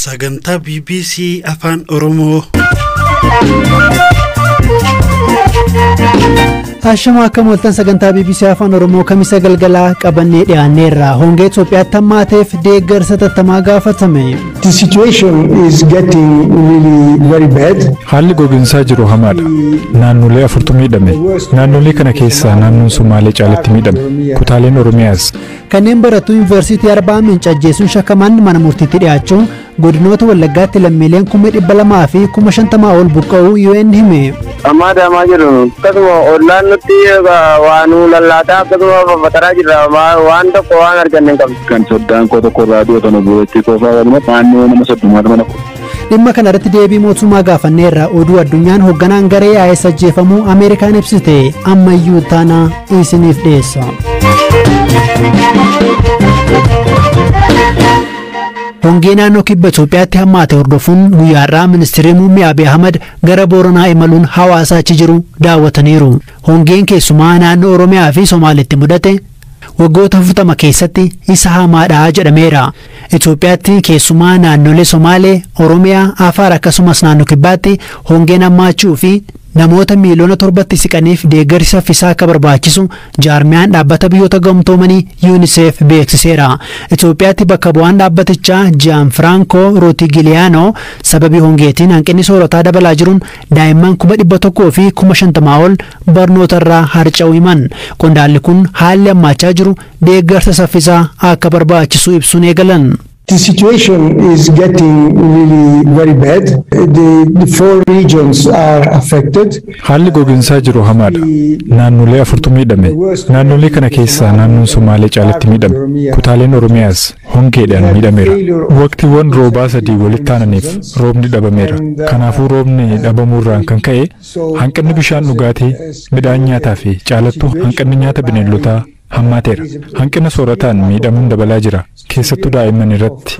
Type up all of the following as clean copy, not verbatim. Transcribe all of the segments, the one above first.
Sagantaa BBC Afaan Oromoo. Ashama akka mooltan sagantaa BBC Afaan Oromoo kamisa galgalaa qabannee dhiyaanneerra. Hongee Itoophiyaatti hammaateef deeggarsa tattamaa gaafatame. The situation is getting really very bad. Haalli gogiinsaa jiru hamaadha. Naannolee 40 miidhame. Naannolee kana keessaa naannoon Somaalee caalatti miidhame. Kutaaleen Oromiyaas. Kanneen baratu Yuunivarsiitii Arbaa Minch ajjeesuun shakkaman mana murtiitti dhiyaachuun godinoota Wallaggaatti lammiileen 200,000 fi 50,000 ol buqqa'uu UN hime. Amada majiru akkasuma ollaan nutti waanuu lallaataa akkasuma fataraa jirra waan tokko waan arganne qabdu. Kan soddaan koo tokko raadiyoo kana bu'eetti qofaa waluma naannoo nama 30 mana kun. Dhimma kana irratti deebii mootummaa gaafanneerra. Oduu addunyaan hoogganaan garee IS ajjeefamuu Ameerikaan ibsite ammayyuu taana isiniif dhiyeessa. Hongee naannoo kibba Itoophiyaatti hammaate hordofuun guyyaarraa ministeerri muummee Abiy Ahmad gara Booranaa imaluun hawaasa achi jiru daawwataniiru. Hongeen keessumaa naannoo Oromiyaa fi Somaaliitti mudate waggoota 40 keessatti isa hamaadha jedhameera. Itoophiyaatti keessumaa naannolee Somaalee, Oromiyaa, Afaar akkasumas naannoo kibbaatti hongeen hammaachuu fi namoota miiliyoona 7 siqaniif deeggarsa saffisaa akka barbaachisu jaarmiyaan dhaabbata biyyoota gamtoomanii UNICEF beeksiseera. Itoophiyaatti bakka bu'aan dhaabbatichaa Gianfranco Rotigiliano sababii hongeetiin hanqinni soorataa dabalaa jiruun daa'imman 100,000 fi 50,000 ol barnootarraa harca'uu himan. Qondaalli kun haalli hammaachaa jiru deeggarsa saffisaa akka barbaachisu ibsuun eegalan. The situation is getting really very bad. The 4 regions are affected. Haalli gogiinsaa jiru hamaadha. Naannolee 40 miidhame. Naannolee kana keessaa naannoon Somaalee caalatti miidhame. Kutaaleen Oromiyaas hongeedhaan miidhameera. Waqtiiwwan roobaa 3 walitti aananiif roobni dhabameera. Kanaafuu roobni dhabamuurraan kan ka'e hanqinni bishaan dhugaatii, midhaan nyaataa fi caalattuu hanqinni nyaata bineeldotaa hammaateera. Hanqina soorataan miidhamuun dabalaa jira. Keessattuu daa'imman irratti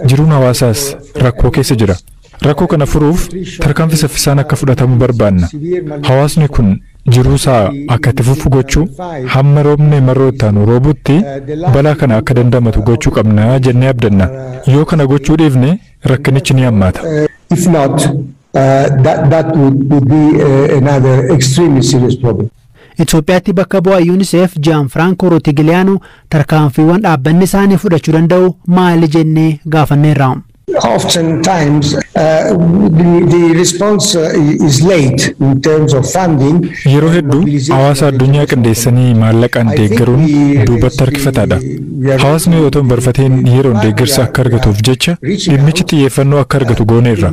jiruun hawaasaas rakkoo keessa jira. Rakkoo kana furuuf tarkaanfii saffisaan akka fudhatamu barbaanna. Hawaasni kun jiruusaa akka itti fufu gochuu hamma roobni marroo ittaanu roobutti balaa kana akka dandamatu gochuu qabna jennee abdanna. Yoo kana gochuu dhiifne rakkinichi ni hammaata. If not, that would be another extremely serious problem. Itoophiyaatti bakka bu'aa UNICEF Gianfranco Rotigiliano tarkaanfiiwwan dhaabbanni isaanii fudhachuu danda'u maali jennee gaafanneerra. Oftentimes, the response is late in terms of funding. Yeroo hedduu hawaasa addunyaa qindeessanii maallaqaan deeggaruun duubatti harkifataadha. Hawaasni otoo hin barfateen yeroon deeggarsa akka argatuuf jecha dhimmichi xiyyeeffannoo akka argatu gooneerra.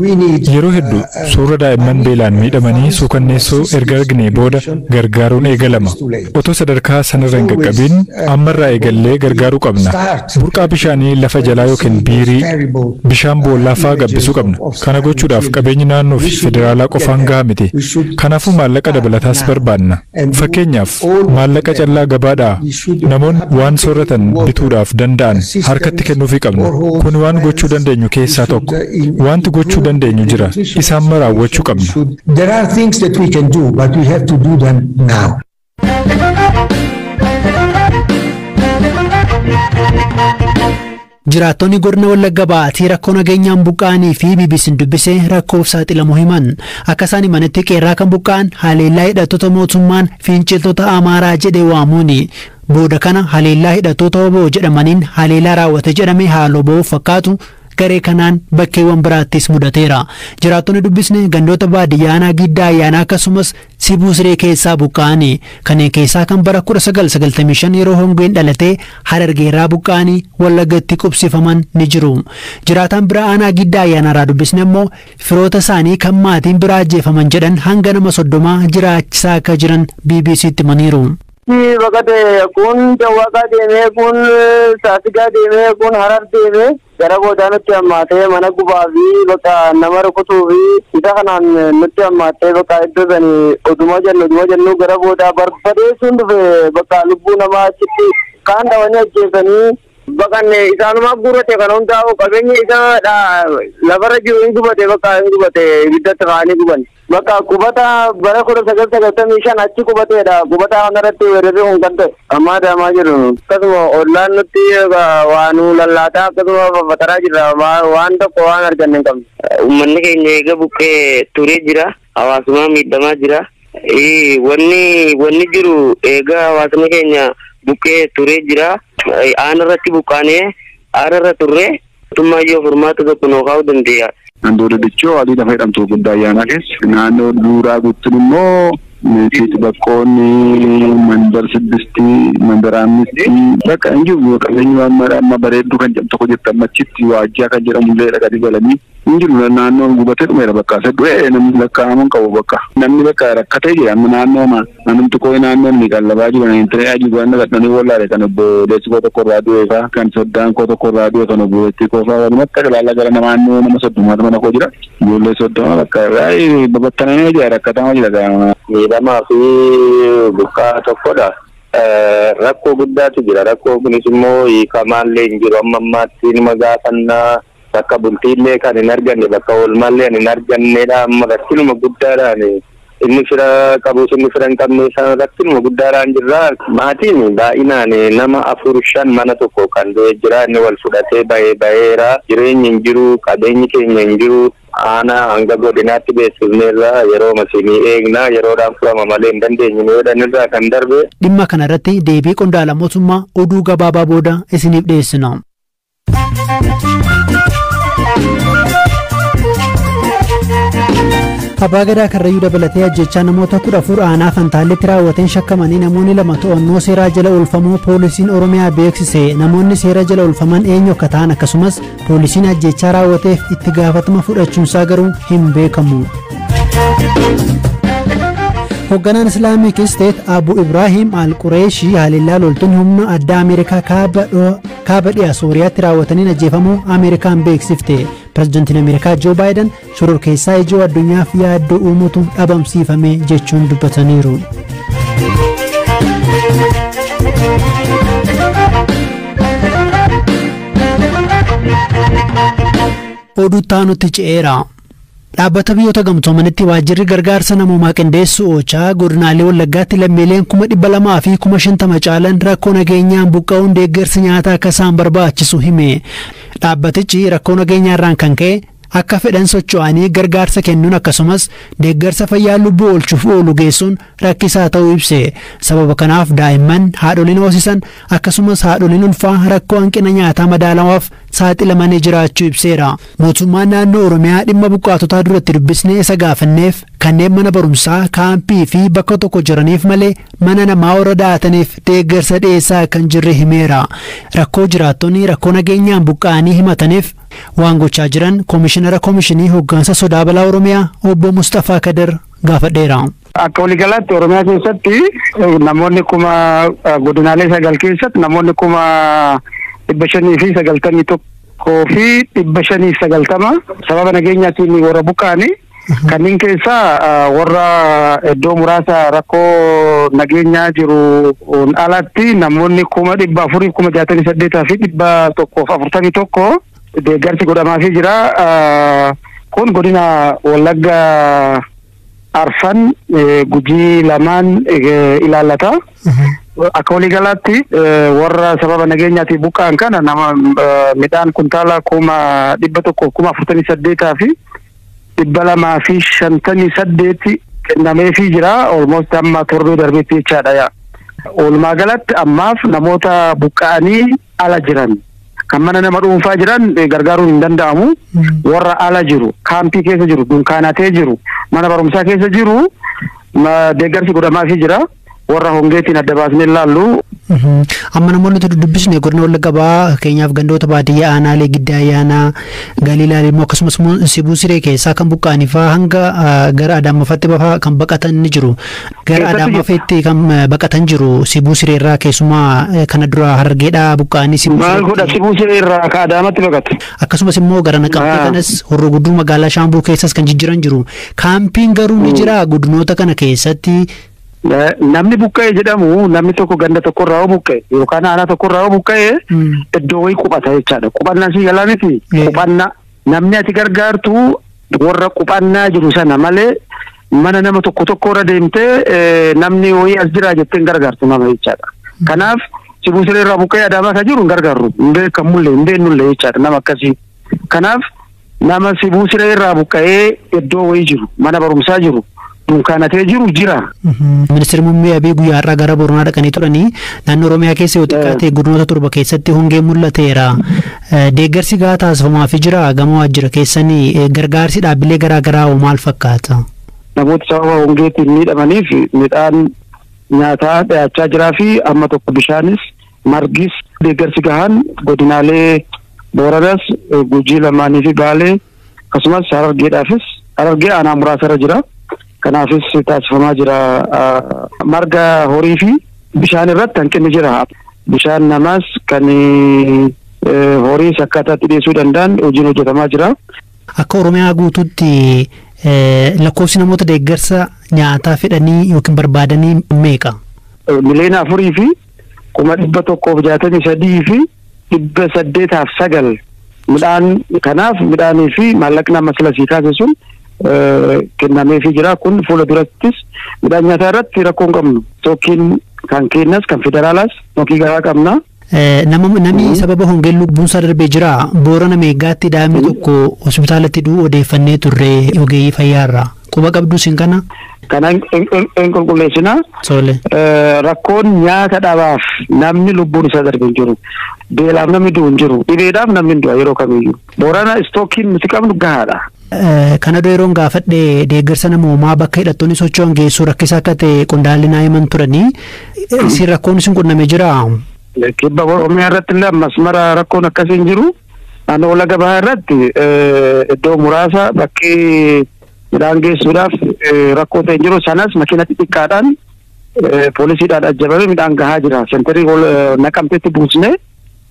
Yeroo hedduu suura daa'imman beelaan miidhamanii suukanneessoo erga argine booda gargaaruun eegalama. Otoo sadarkaa sanarra hin qaqqabiin ammarraa eegallee gargaaruu qabna. Burqaa bishaanii lafa jalaa yookiin biirii bishaan boollaa fa'aa gabbisuu qabna. Kana gochuudhaaf qabeenyi naannoo fi federaalaa qofaan gahaa miti. Kanaafuu maallaqa dabalataas barbaanna. Fakkeenyaaf maallaqa callaa gabaadhaa namoonni waan sooratan bituudhaaf danda'an harkatti kennuufii qabna. Kun waan gochuu dandeenyu keessaa tokko. Wanti gochuu dandeenyu jira. Isaan mara raawwachuu qabna. There are things that we can do, but we have to do them now. Jiraattonni godina Wallagga Ba'aatii rakkoo nageenyaan buqqa'anii fi BBC'n dubbisee rakkoof saaxilamuu himan. Akka isaan himanitti qeerraa kan buqqa'an haleellaa hidhattoota mootummaan finciltoota Amaaraa jedhee waamuuni. Booda kana haleellaa hidhattoota oboo jedhamaniin haleellaa raawwate jedhame haaloo ba'uuf fakkaatu garee kanaan bakkeewwan biraattis mudateera. Jiraattonni dubbisne gandoota baadiyyaa Giddaa Ayyaanaa akkasumas Sibuu Siree keessaa buqqa'anii kanneen keessaa kan bara 1995 yeroo hongeen dhalatee Harargeerraa buqqa'anii Wallaggatti qubsifaman ni jiru. Jiraataan biraa aanaa Giddaa Ayyaanaarraa dubbisne immoo firoota isaanii kan maatiin biraa ajjeefaman jedhan hanga nama 30 jiraachisaa akka jiran BBC'tti himaniiru. Bakate kun jawwaaqaa deemee kun saasigaa deemee kun harar deemee gara boodaa nutti hammaatee mana gubaa fi bakka nama rukutuu fi isa kanaan nutti hammaatee bakka iddoo sanii oduma jennu gara boodaa barbadeessuun dhufe bakka lubbuu namaa achitti kaan dhawanii ajjeesanii baqanne isaanuma guurrate kan hundaa'u qabeenya isaa lafarra jiru hin gubate bakka hin gubate ibiddatti kaanii guban. bakka qubata bara 1995 achi qubateedha. Qubata kanarratti weerarri kun kan ta'e amma deemaa jiru. Akkasuma ollaan nutti waan lallaataa akkasuma fataraa jirra. Waan tokko waan arganne hin qabne. Uummanni keenya eega buqqee turee jira. Hawaasummaa miidhamaa jira. Wanni jiru eega hawaasni keenya buqqee turee jira. Aana irratti buqqaanee aara irra turre mootummaa furmaata tokko nuu kaa'uu dandeenya. Andoora dichoo adii lafa jedhamtu guddaa ayyaana keessa naannoo duuraa guutuun immoo meeshaa bakkoonni mandar siddisti mandaraamisti bakka hin jiru qabeenyi amma bareedduu kan jedhamu tokko jirti ammachitti waajjaa kan jedhamu illee dhaqanii galanii hin jiru naannoo gubatee dhumeera bakka saddu'ee namni lakkaa'amuun qabu bakka namni bakka rakkatee jira amma naannoo namni tokko naannoo ni qallabaa jiru namni ta'ee ajii waan dhaqanii wallaale kan obbo Deessikoo tokko irraa du'eefaa kan soddaan koo tokko irraa du'e kan obbo Itti Koofaa walumatti ilaalaa gara naannoo nama soddomaata mana koo jira ijoollee soddoma bakka babattanamee jira rakkatamaa jira miidhamaa fi buqqaa tokkodha. Rakkoo guddaatu jira. Rakkoo kunis immoo hiikamaallee hin jiru. Amma ammaatti nama gaafannaa bakka bultiillee kan hin arganne bakka oolmaallee kan hin argannedha. Amma rakkinuma guddaadhaan inni fira qabus inni fira hin qabne rakkinuma guddaadhaan jirra. Maatiin baay'inaan nama 4-5 mana tokko kan du'e jira. Inni wal fudhatee baheera. Jireenyi hin jiru. Qabeenyi keenya hin jiru. Ana hanga godinaatti beeksifneerra yeroo masinii eegna yeroodhaan furama malee hin dandeenye jedhanirraa kan darbe. Dhimma kana irratti deebii qondaala mootummaa oduu gabaabaa booda isiniif dhiyeessina. Abbaa Gadaa Karrayyuu dabalatee ajjechaa namoota 14 aanaa Fantaalletti raawwateen shakkamanii namoonni 2 to'annoo seeraa jala oolfamuu poolisiin Oromiyaa beeksise. Namoonni seera jala oolfaman eenyu akka ta'an akkasumas poolisiin ajjechaa raawwateef itti gaafatama fudhachuunsaa garuu hin beekamu. Hoogganaan Islaamic State Abu Ibrahim Al-Qureeshii haleellaa loltoonni humna addaa Ameerikaa kaaba dhiyaa Sooriyaatti raawwataniin ajjeefamuu Ameerikaan beeksifte. Pireezidantiin Ameerikaa Joo Baayiden shororkeessaa ijoo addunyaaf yaaddoo uumuutu dhabamsiifame jechuun dubbataniiru. Oduu taanutti ce'eera. Dhaabbata biyyoota gamtoomanitti waajjirri gargaarsa namoomaa qindeessu Oochaa godinaalee Wallaggaatti lammiileen 200,000 fi 50,000 caalan rakkoo nageenyaan buqqa'uun deeggarsi nyaataa akka isaan barbaachisu hime. Dhaabbatichi rakkoo nageenyaarraan kan ka'e akka fedhan socho'anii gargaarsa kennuun akkasumas deeggarsa fayyaa lubbuu oolchuuf oolu geessuun rakkisaa ta'uu ibse. Sababa kanaaf daa'imman haadholiin hoosisan akkasumas haadholiin ulfaa rakkoo hanqina nyaataa madaalawaaf saaxilamanii jiraachuu ibseera. Mootummaan naannoo Oromiyaa dhimma buqqaatotaa duratti dubbisnee isa gaafanneef kanneen mana barumsaa kaampii fi bakka tokko jiraniif malee mana namaa warra daataniif deeggarsa dhiyeessaa kan jirre himeera. Rakkoo jiraattonni rakkoo nageenyaan buqqa'anii himataniif waan gochaa jiran koomishinara koomishinii hooggansa sodaa balaa Oromiyaa obbo Mustafaa Kadir gaafadheera. Akka waliigalaatti Oromiyaa keessatti namoonni godinaalee 9 keessatti namoonni 591 fi 590 sababa nageenyaatiin warra buqqa'anii kanneen keessaa warra iddoo muraasa rakkoo nageenyaa jiru alatti namoonni 468 fi 141 deeggarsi godhamaafii jira. Kun godina Wallagga Arfan Gujii lamaan ilaallata. Akka waliigalaatti warra sababa nageenyaatiin buqqa'an kana nama midhaan kuntaala 148 fi 258 kennameefii jira. Almost amma torbee darbeetti jechaadha. Walumaa galatti ammaaf namoota buqqa'anii ala jiran kan mana nama dhuunfaa jiran gargaaruun hin danda'amu. Warra ala jiru kaampii keessa jiru dunkaanatee jiru mana barumsaa keessa jiru deeggarsi godhamaafii jira. Warra hongeetiin adda baasnee ilaallu. Amma namoonni dubbisne godina Wallagga Bahaa keenyaaf gandoota baadiyyaa aanaalee giddaa ayyaanaa Galiilaa immoo akkasumas Sibuu Siree keessaa kan buqqa'aniifaa hanga gara Adaamaatti bafaa kan baqatan ni jiru. Gara Adaamaatti kan baqatan jiru Sibuu Sireerraa keessumaa kana dura Harargeedhaa buqqa'anii Sibuu Sireerraa ka Adaamaatti baqatu. Akkasumas immoo gara Naqamtee kanas Horroo Gudduu magaalaa Shaambuu keessas kan jijjiiran jiru. Kaampiin garuu ni jira godinoota kana keessatti. Namni buqqa'e jedhamu namni tokko ganda tokko irraa buqqa'e yookaan aanaa tokko irraa buqqa'e iddoo wayii qubata jechaadha. Qubannaa si galaa miti. Qubannaa namni ati gargaartu warra qubannaa jiru sana malee mana nama tokko irra deemtee namni wayii as jira jettee gargaartu nama jechaadha. Kanaaf Sibuu Siree irraa buqqee Adaamaa kan jiru gargaaru hin beekamullee hin beeknullee jechaadha nama akkasii. Kanaaf nama Sibuu Siree irraa buqqee iddoo wayii jiru mana barumsaa jiru dunkaanatee jiru jira. Ministeerri Muummee Abiy guyyaa har'aa gara Booranaa dhaqanii turanii naannoo Oromiyaa keessa yoo xiqqaate godinoota 7 keessatti hongeen mul'ateera. Deeggarsi gahaa taasifamaafii jira gama waajjira keessanii gargaarsi dhaabbilee garaagaraa maal fakkaata? Namoota sababa hongeetiin miidhamaniif midhaan nyaataa dhiyaachaa jiraa fi amma tokko bishaanis margis deeggarsi gahaan godinaalee Booranaas Gujii lamaanii fi Baalee akkasumas Harargeedhaafis Harargee aanaa muraasa irra jira. Kanaafis taasifamaa jira marga horii fi bishaan irratti hanqinni jira. Bishaan namaas kan horii akkataatti dhiyeessuu danda'an hojiin hojjetamaa jira. Akka Oromiyaa guutuutti lakkoofsi namoota deeggarsa nyaataa fedhanii yookiin barbaadanii meeqa? Miliyoona 4 fi 163 fi 809 midhaan kanaaf midhaanii fi maallaqni amma silasii kaase sun kennameefii jira. Kun fuula durattis midhaan nyaataa irratti rakkoon qabnu tokkiin kan kennas kan federaalaas tokkii gahaa qabna. Namni sababa hongeen lubbuunsaa darbee jira. Boorana meegaatti daa'imni tokko hospitaalatti du'u odeeffannee turre ogeeyyii fayyaarraa. Quba qabdu sin kana? Kana hin qulqulleessinaa. Rakkoon nyaata dhabaaf namni lubbuun isaa darbee jiru. Beelaaf namni du'u hin jiru. Dhibeedhaaf namni du'a yeroo kamiyyuu. Boorana istookiin nuti qabnu gahaadha. Kana yeroon gaafadhe deeggarsa namoomaa bakka hidhattoonni socho'an geessuu rakkisaa akka ta'e qondaalli naa himan turanii isin rakkoon isin qunnamee jira. Kibba Oromiyaa irratti illee masmara rakkoon akkasiin jiru. Naannoo Laga Bahaa irratti iddoo muraasa bakkee midhaan geessuudhaaf rakkoo ta'e jiru. Sanas makiina xixiqqaadhaan poolisiidhaan ajjabamee midhaan gahaa jira. Sentarii Naqamteetti buusnee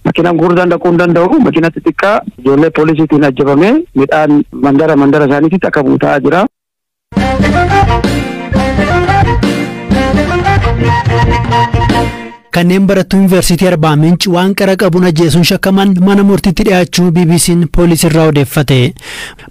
makiinaan guddaan dhaquu hin danda'u. Makiina xixiqqaa ijoollee poolisiitiin ajjabamee midhaan mandara isaaniitti akka buutaa jira. Kanneen barattuu Yuunivarsiitii Arbaa Minch waan qara qabuun ajjeesuun shakkaman mana murtiitti dhiyaachuu BBC'n poolisirraa odeeffate.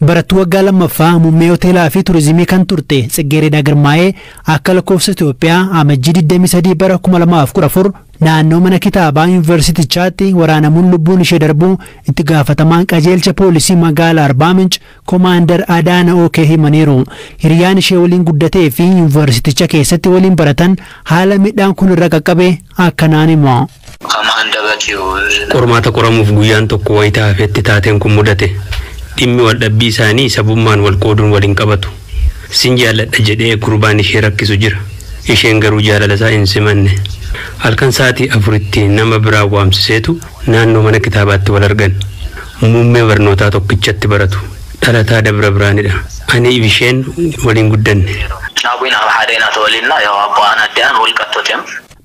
Barattuu waggaa 2ffaa muummee hoteelaa fi turizimii kan turte Tsiggereedaa Girmaa'ee akka lakkoofsa Itoophiyaa amajjii 23 bara 2014 naannoo mana kitaabaa Yuunivarsiitichaatti waraanamuun lubbuun ishee darbuu itti gaafatamaan qajeelcha poolisii magaalaa Arbaa Minch Koomaandar Adaana Ookee himaniiru. Hiriyaan ishee waliin guddatee fi Yuunivarsiiticha keessatti waliin baratan haala midhaan kun irra qaqqabe akkanaan himu. Qormaata qoramuuf guyyaan tokko wayitaa hafetti taateen kun mudate. Dhimmi waldhabbii isaanii sabummaan wal qooduun waliin qabatu. Sin jaalladha jedhee gurbaan ishee rakkisu jira. Isheen garuu jaalala isaa hin simanne. Halkan sa'aatii 4tti nama biraa waamsiseetu naannoo mana kitaabaatti wal argan. Muummee barnootaa tokkichatti baratu. Dhalataa Dabra Biraanidha. Ani isheen waliin guddanne.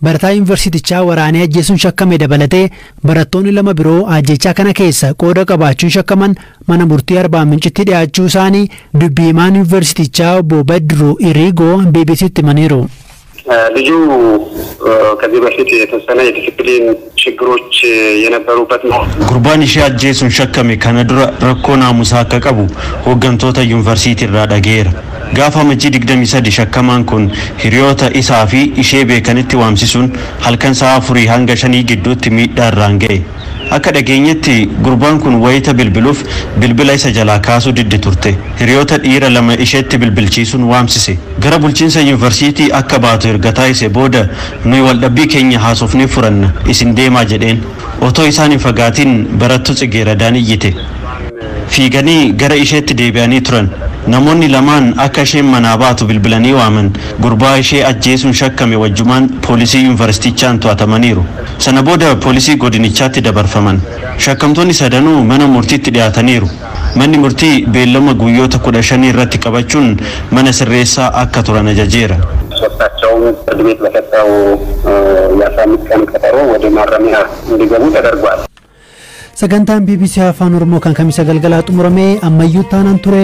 Barataa Yuunivarsiitichaa waraanee ajjeesuun shakkame dabalatee barattoonni 2 biroo ajjechaa kana keessa qooda qabaachuun shakkaman mana murtii Arbaa Mincitti dhiyaachuu isaanii dubbii himaan Yuunivarsiitichaa obbo Badru Iriigoo BBC'tti himaniiru. ልጁ ከዚህ በፊት የተወሰነ የዲሲፕሊን ችግሮች የነበሩበት ነው። ጉርባን ሺ አጀሱን ሸከሜ ከነድራ ረኮና ሙሳ ከቀቡ ሆገንቶታ ዩኒቨርሲቲ ራዳጌር ጋፋ መጂ ድግደም ይሰድ ሸከማን ኩን ሂሪዮታ ኢሳፊ ኢሼቤ ከንቲ ዋምሲሱን halkan saa 4 hanga 5 gidduutti miidhaarraan ga'e. Akka dhageenyetti gurbaan kun wayita bilbiluuf bilbila isa jalaa kaasuu diddi turte. Hiriyoota dhiira 2 isheetti bilbilchiisuun waamsise. Gara bulchiinsa yuunivarsiitii akka baatu ergataa ise booda nuyi waldhabbii keenya haasofnee furanna isin deemaa jedheen. Otoo isaan hin fagaatiin barattuu Tsigeeradaan iyyite. Fiiganii gara isheetti deebi'anii turan. Namoonni lamaan akka isheen manaa baatu bilbilanii waaman gurbaa ishee ajjeesuun shakkame wajjumaan poolisii yuunivarsiitichaan to'atamaniiru. Sana booda poolisii godinichaatti dabarfaman. Shakkamtoonni sadanuu mana murtiitti dhiyaataniiru. Manni murtii beellama guyyoota 15 irratti qabachuun mana sirreessaa akka turan ajajeera. ሶስታቸውም ፍርድ ቤት በሰጠው የ15 ቀን ቀጠሮ ወደ ማረሚያ እንዲገቡ ተደርጓል። Sagantaan BBC Afaan Oromoo kan kamisa galgalaa xumuramee ammayyuu taanaan ture